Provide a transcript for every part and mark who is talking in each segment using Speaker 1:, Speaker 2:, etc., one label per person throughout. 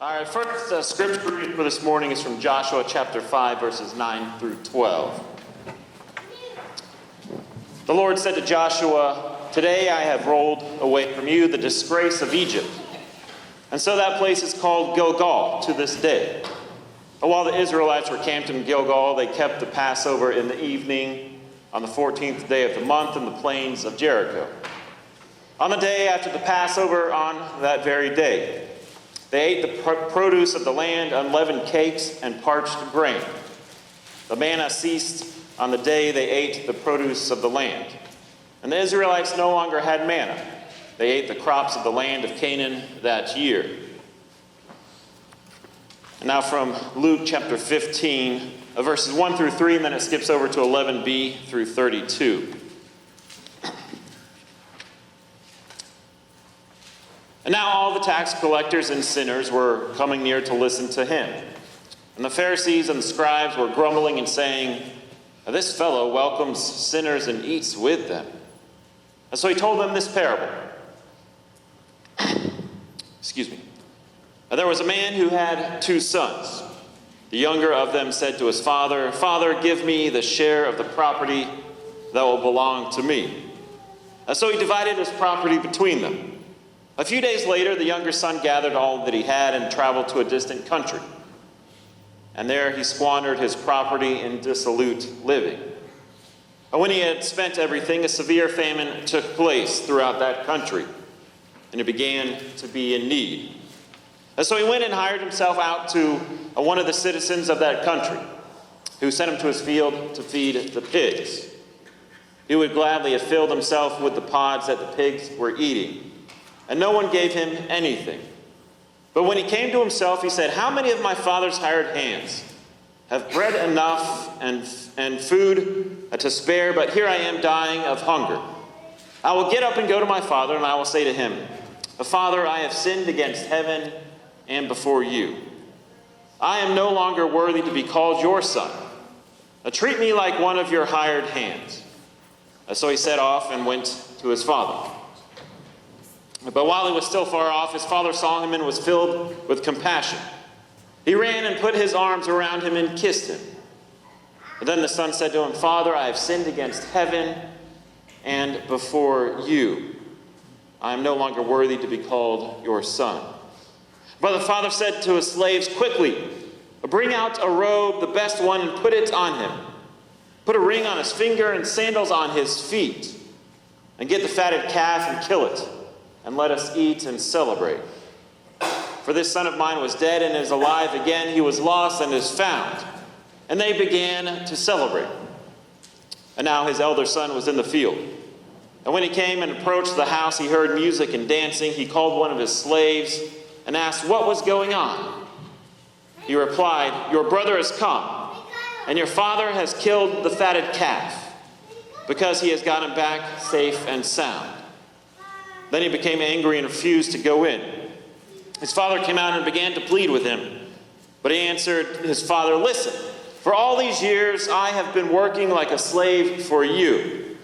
Speaker 1: All right, first scripture reading for this morning is from Joshua chapter 5, verses 9 through 12. The Lord said to Joshua, "Today I have rolled away from you the disgrace of Egypt." And so that place is called Gilgal to this day. But while the Israelites were camped in Gilgal, they kept the Passover in the evening on the 14th day of the month in the plains of Jericho. On the day after the Passover, on that very day, they ate the produce of the land, unleavened cakes, and parched grain. The manna ceased on the day they ate the produce of the land. And the Israelites no longer had manna. They ate the crops of the land of Canaan that year. And now from Luke chapter 15, verses 1 through 3, and then it skips over to 11b through 32. And now all the tax collectors and sinners were coming near to listen to him. And the Pharisees and the scribes were grumbling and saying, "This fellow welcomes sinners and eats with them." And so he told them this parable. There was a man who had 2 sons. The younger of them said to his father, "Father, give me the share of the property that will belong to me." And so he divided his property between them. A few days later, the younger son gathered all that he had and traveled to a distant country. And there he squandered his property in dissolute living. And when he had spent everything, a severe famine took place throughout that country, and he began to be in need. And so he went and hired himself out to one of the citizens of that country, who sent him to his field to feed the pigs. He would gladly have filled himself with the pods that the pigs were eating, and no one gave him anything. But when he came to himself, he said, "How many of my father's hired hands have bread enough and food to spare, but here I am dying of hunger? I will get up and go to my father, and I will say to him, 'Father, I have sinned against heaven and before you. I am no longer worthy to be called your son. Treat me like one of your hired hands.' So he set off and went to his father. But while he was still far off, his father saw him and was filled with compassion. He ran and put his arms around him and kissed him. But then the son said to him, 'Father, I have sinned against heaven and before you. I am no longer worthy to be called your son.' But the father said to his slaves, 'Quickly, bring out a robe, the best one, and put it on him. Put a ring on his finger and sandals on his feet. And get the fatted calf and kill it. And let us eat and celebrate. For this son of mine was dead and is alive again. He was lost and is found.' And they began to celebrate. And now his elder son was in the field. And when he came and approached the house, he heard music and dancing. He called one of his slaves and asked what was going on. He replied, 'Your brother has come, and your father has killed the fatted calf, because he has gotten back safe and sound.' Then he became angry and refused to go in. His father came out and began to plead with him. But he answered his father, 'Listen, for all these years I have been working like a slave for you,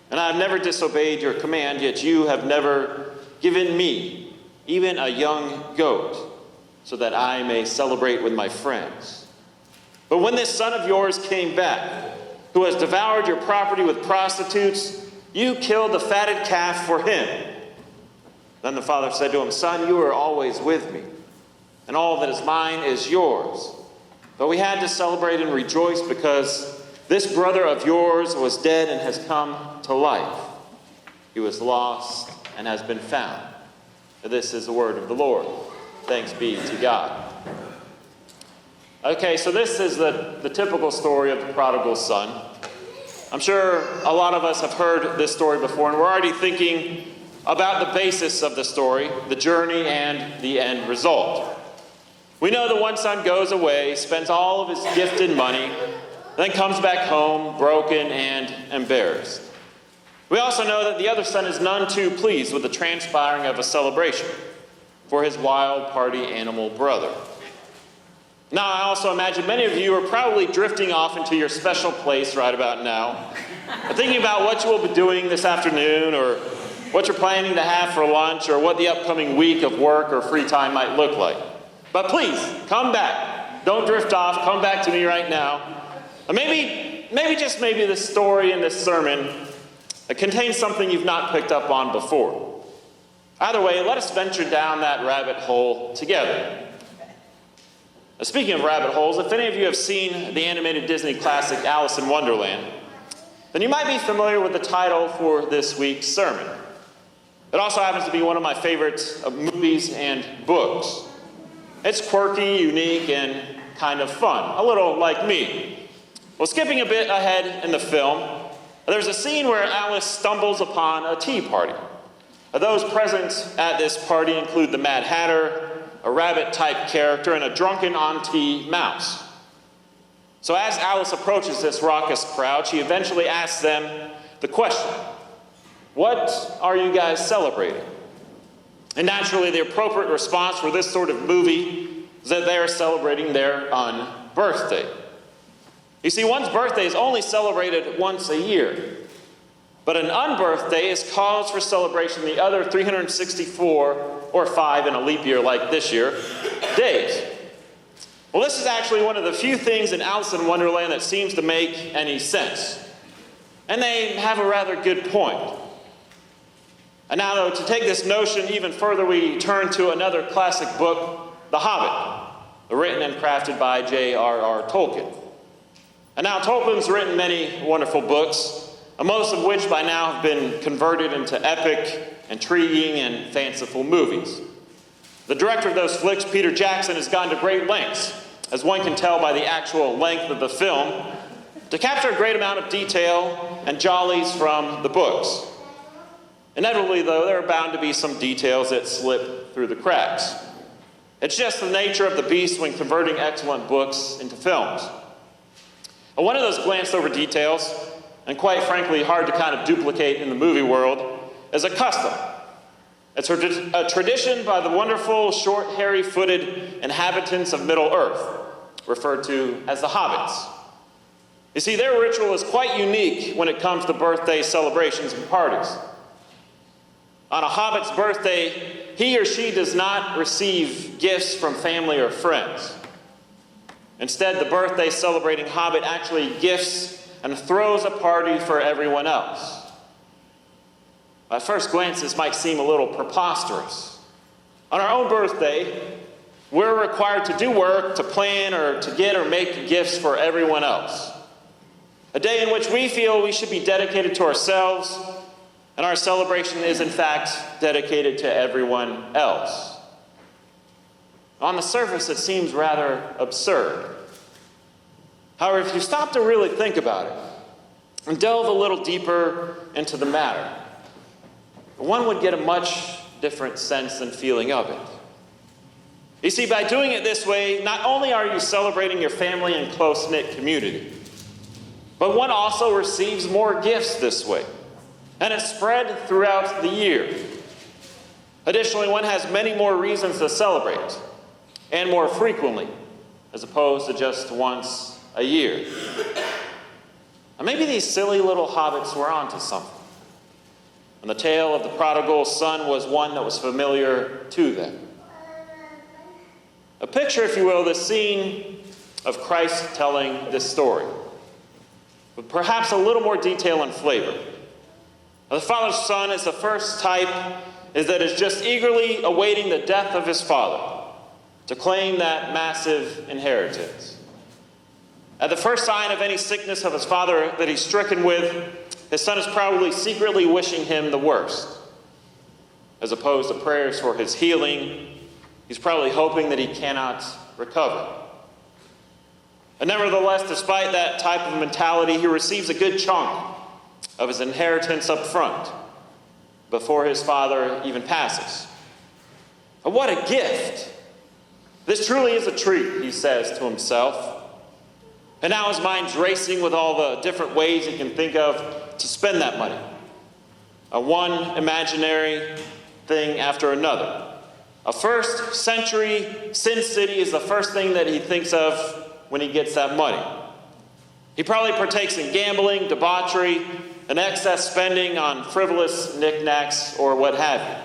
Speaker 1: and I have never disobeyed your command, yet you have never given me even a young goat, so that I may celebrate with my friends. But when this son of yours came back, who has devoured your property with prostitutes, you killed the fatted calf for him.' Then the father said to him, 'Son, you are always with me, and all that is mine is yours. But we had to celebrate and rejoice because this brother of yours was dead and has come to life. He was lost and has been found.' This is the word of the Lord. Thanks be to God." Okay, so this is the typical story of the prodigal son. I'm sure a lot of us have heard this story before, and we're already thinking about the basis of the story, the journey, and the end result. We know the one son goes away, spends all of his gifted money, then comes back home broken and embarrassed. We also know that the other son is none too pleased with the transpiring of a celebration for his wild party animal brother. Now, I also imagine many of you are probably drifting off into your special place right about now, thinking about what you will be doing this afternoon, or what you're planning to have for lunch, or what the upcoming week of work or free time might look like. But please, come back. Don't drift off. Come back to me right now. Maybe this story and this sermon contains something you've not picked up on before. Either way, let us venture down that rabbit hole together. Speaking of rabbit holes, if any of you have seen the animated Disney classic Alice in Wonderland, then you might be familiar with the title for this week's sermon. It also happens to be one of my favorite movies and books. It's quirky, unique, and kind of fun, a little like me. Well, skipping a bit ahead in the film, there's a scene where Alice stumbles upon a tea party. Those present at this party include the Mad Hatter, a rabbit-type character, and a drunken auntie mouse. So as Alice approaches this raucous crowd, she eventually asks them the question, "What are you guys celebrating?" And naturally, the appropriate response for this sort of movie is that they are celebrating their UnBirthday. You see, one's birthday is only celebrated once a year, but an UnBirthday is cause for celebration the other 364, or 5 in a leap year like this year, days. Well, this is actually one of the few things in Alice in Wonderland that seems to make any sense. And they have a rather good point. And now, though, to take this notion even further, we turn to another classic book, The Hobbit, written and crafted by J.R.R. Tolkien. And now, Tolkien's written many wonderful books, most of which by now have been converted into epic, intriguing, and fanciful movies. The director of those flicks, Peter Jackson, has gone to great lengths, as one can tell by the actual length of the film, to capture a great amount of detail and jollies from the books. Inevitably, though, there are bound to be some details that slip through the cracks. It's just the nature of the beast when converting excellent books into films. One of those glanced over details, and quite frankly hard to kind of duplicate in the movie world, is a custom. It's a tradition by the wonderful, short, hairy-footed inhabitants of Middle-earth, referred to as the Hobbits. You see, their ritual is quite unique when it comes to birthday celebrations and parties. On a Hobbit's birthday, he or she does not receive gifts from family or friends. Instead, the birthday-celebrating Hobbit actually gifts and throws a party for everyone else. At first glance, this might seem a little preposterous. On our own birthday, we're required to do work, to plan, or to get or make gifts for everyone else. A day in which we feel we should be dedicated to ourselves, and our celebration is, in fact, dedicated to everyone else. On the surface, it seems rather absurd. However, if you stop to really think about it and delve a little deeper into the matter, one would get a much different sense and feeling of it. You see, by doing it this way, not only are you celebrating your family and close-knit community, but one also receives more gifts this way, and it's spread throughout the year. Additionally, one has many more reasons to celebrate, and more frequently, as opposed to just once a year. And maybe these silly little hobbits were onto something. And the tale of the prodigal son was one that was familiar to them. A picture, if you will, the scene of Christ telling this story, with perhaps a little more detail and flavor. The father's son is the first type that is just eagerly awaiting the death of his father to claim that massive inheritance. At the first sign of any sickness of his father that he's stricken with, his son is probably secretly wishing him the worst. As opposed to prayers for his healing, he's probably hoping that he cannot recover. And nevertheless, despite that type of mentality, he receives a good chunk of his inheritance up front before his father even passes. And what a gift! This truly is a treat, he says to himself. And now his mind's racing with all the different ways he can think of to spend that money. One imaginary thing after another. A first century Sin City is the first thing that he thinks of when he gets that money. He probably partakes in gambling, debauchery, and excess spending on frivolous knickknacks or what have you.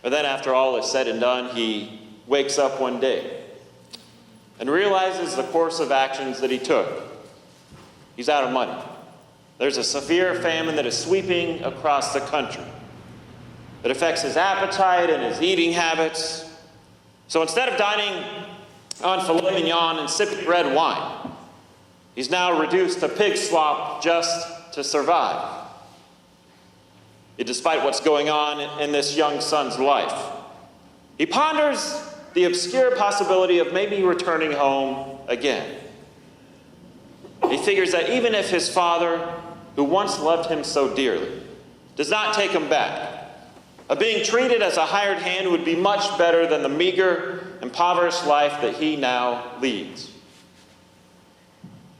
Speaker 1: But then after all is said and done, he wakes up one day and realizes the course of actions that he took. He's out of money. There's a severe famine that is sweeping across the country. It affects his appetite and his eating habits. So instead of dining on filet mignon and sipping red wine, he's now reduced to pig slop just to survive. Despite what's going on in this young son's life, he ponders the obscure possibility of maybe returning home again. He figures that even if his father, who once loved him so dearly, does not take him back, being treated as a hired hand would be much better than the meager, impoverished life that he now leads.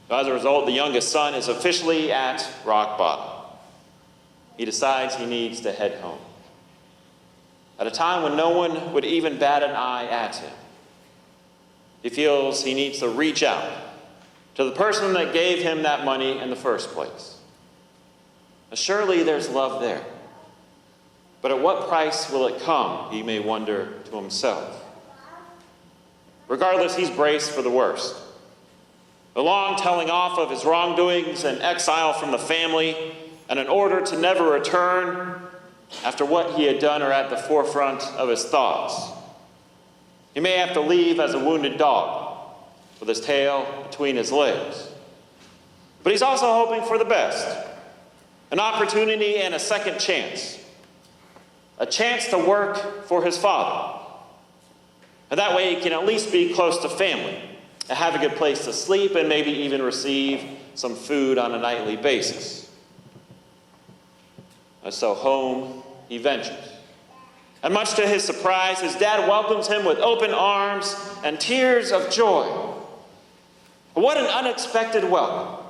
Speaker 1: So as a result, the youngest son is officially at rock bottom. He decides he needs to head home. At a time when no one would even bat an eye at him, he feels he needs to reach out to the person that gave him that money in the first place. Surely there's love there. But at what price will it come, he may wonder to himself. Regardless, he's braced for the worst. The long telling off of his wrongdoings and exile from the family, and an order to never return after what he had done are at the forefront of his thoughts. He may have to leave as a wounded dog, with his tail between his legs. But he's also hoping for the best, an opportunity and a second chance, a chance to work for his father. And that way he can at least be close to family, and have a good place to sleep, and maybe even receive some food on a nightly basis. And so home he ventures. And much to his surprise, his dad welcomes him with open arms and tears of joy. What an unexpected welcome.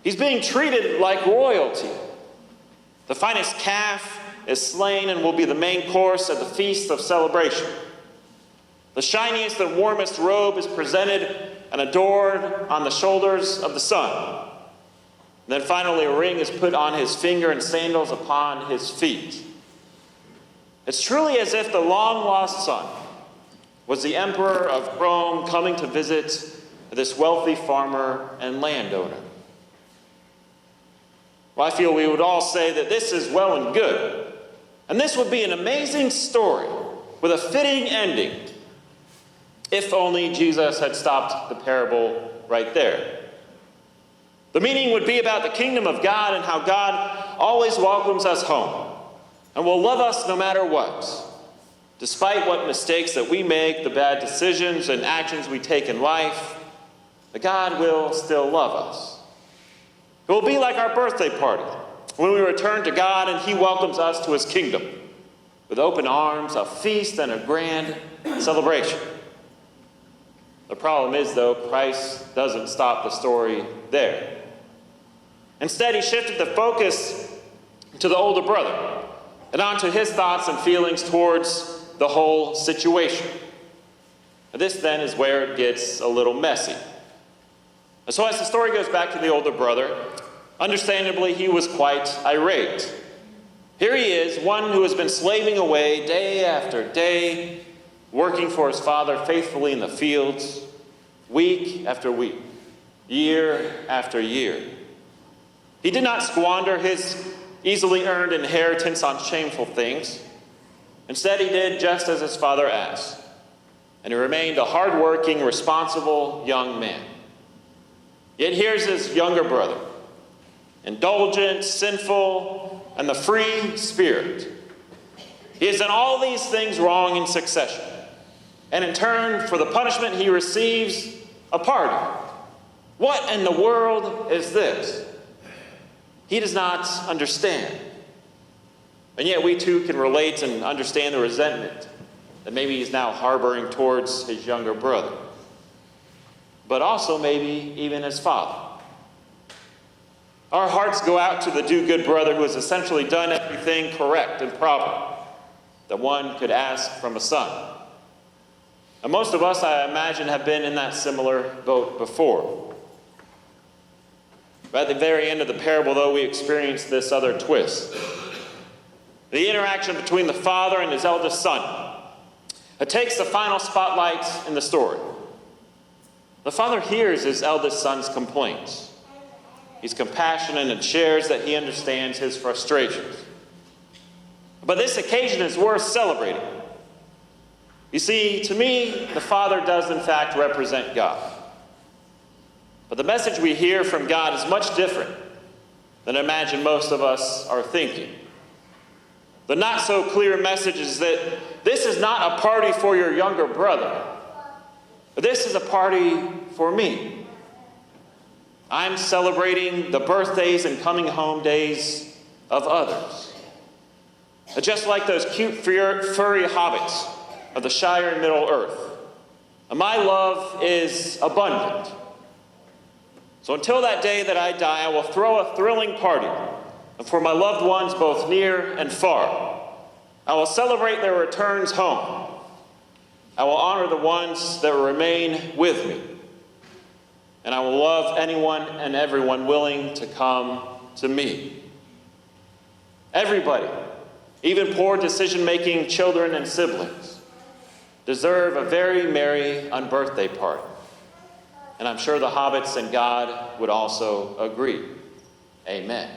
Speaker 1: He's being treated like royalty. The finest calf is slain and will be the main course at the feast of celebration. The shiniest and warmest robe is presented and adored on the shoulders of the son. And then finally a ring is put on his finger and sandals upon his feet. It's truly as if the long-lost son was the emperor of Rome coming to visit this wealthy farmer and landowner. Well, I feel we would all say that this is well and good, and this would be an amazing story with a fitting ending if only Jesus had stopped the parable right there. The meaning would be about the kingdom of God and how God always welcomes us home and will love us no matter what. Despite what mistakes that we make, the bad decisions and actions we take in life, that God will still love us. It will be like our birthday party when we return to God and he welcomes us to his kingdom with open arms, a feast, and a grand celebration. The problem is, though, Christ doesn't stop the story there. Instead, he shifted the focus to the older brother and onto his thoughts and feelings towards the whole situation. And this, then, is where it gets a little messy. And so as the story goes back to the older brother, understandably, he was quite irate. Here he is, one who has been slaving away day after day, working for his father faithfully in the fields, week after week, year after year. He did not squander his easily earned inheritance on shameful things. Instead, he did just as his father asked, and he remained a hardworking, responsible young man. Yet here's his younger brother, indulgent, sinful, and the free spirit. He has done all these things wrong in succession, and in turn for the punishment he receives, a pardon. What in the world is this? He does not understand. And yet we too can relate and understand the resentment that maybe he's now harboring towards his younger brother, but also maybe even his father. Our hearts go out to the do-good brother who has essentially done everything correct and proper that one could ask from a son. And most of us, I imagine, have been in that similar boat before. But at the very end of the parable, though, we experience this other twist. The interaction between the father and his eldest son. It takes the final spotlight in the story. The father hears his eldest son's complaints. He's compassionate and shares that he understands his frustrations. But this occasion is worth celebrating. You see, to me, the Father does in fact represent God. But the message we hear from God is much different than I imagine most of us are thinking. The not so clear message is that this is not a party for your younger brother, but this is a party for me. I'm celebrating the birthdays and coming home days of others. Just like those cute furry hobbits of the Shire in Middle-earth, my love is abundant. So until that day that I die, I will throw a thrilling party for my loved ones both near and far. I will celebrate their returns home. I will honor the ones that remain with me. And I will love anyone and everyone willing to come to me. Everybody, even poor decision-making children and siblings, deserve a very merry UnBirthday party. And I'm sure the hobbits and God would also agree. Amen.